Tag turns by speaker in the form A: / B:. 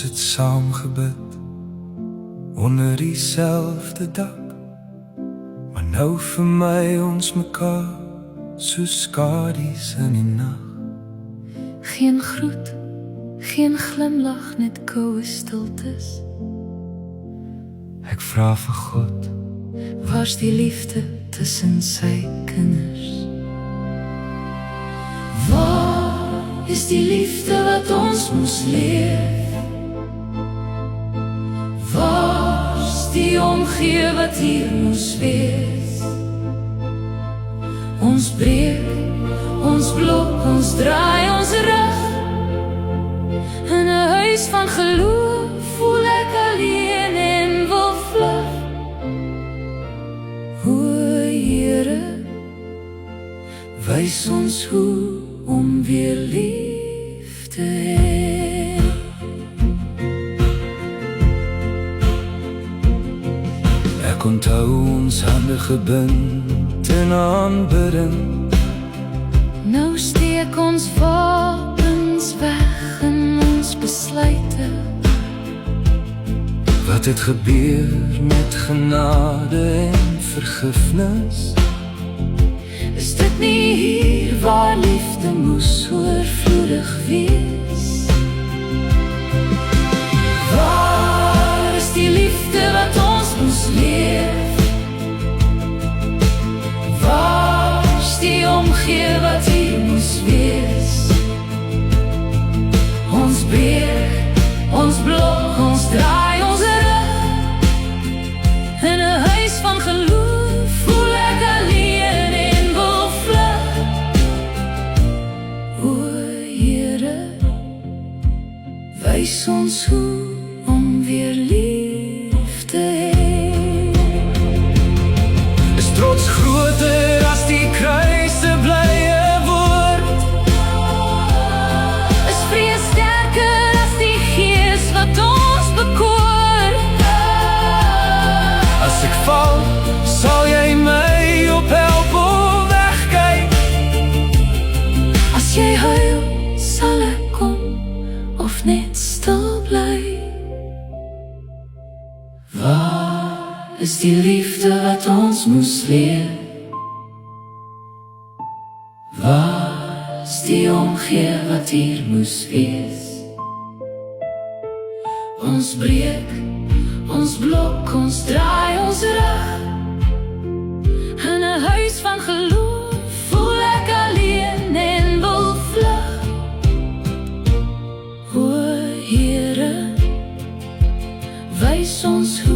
A: Ons het saam gebid onder dieselfde dak, maar nou vermy ons mekaar soos skadu's in die nag.
B: Geen groet, geen glimlach, net koue stiltes.
A: Ek vra vir God,
B: Waar's die liefde tussen sy kinders? Waar is die liefde wat ons moes leer? Waar's die omgee wat hier moes wees? Ons breek, ons blok, ons draai ons rug. In 'n huis van geloof voel ek alleen en wil vlug. O Here, wys ons hoe om weer lief te hê.
A: ek onthou ons hande gebind in aanbidding.
B: Nou steek ons wapens weg in ons besluite.
A: Wat het gebeur met genade en vergifnis?
B: Is dit nie hier waar liefde moes oorvloedig wees? Waar is die liefde wat ons moes leef? Waar's die omgee wat hier moes wees? Ons breek, ons blok, ons draai ons rug. In 'n huis van geloof voel ek alleen en wil vlug. O Here, wys ons hoe om weer lief te hê.
A: Is trots groter as die kruise blye woord?
B: Is vrees sterker as die gees wat ons bekoor?
A: As ek val, sal jy my ophelp of wegkyk.
B: As jy huil, sal ek kom of net stil bly. Waar is die liefde wat ons moes leer? Waar is die omgee wat hier moes wees? Ons breek, ons blok, ons draai ons rug. In 'n huis van geloof voel ek alleen en wil vlug. O Here, wys ons hoe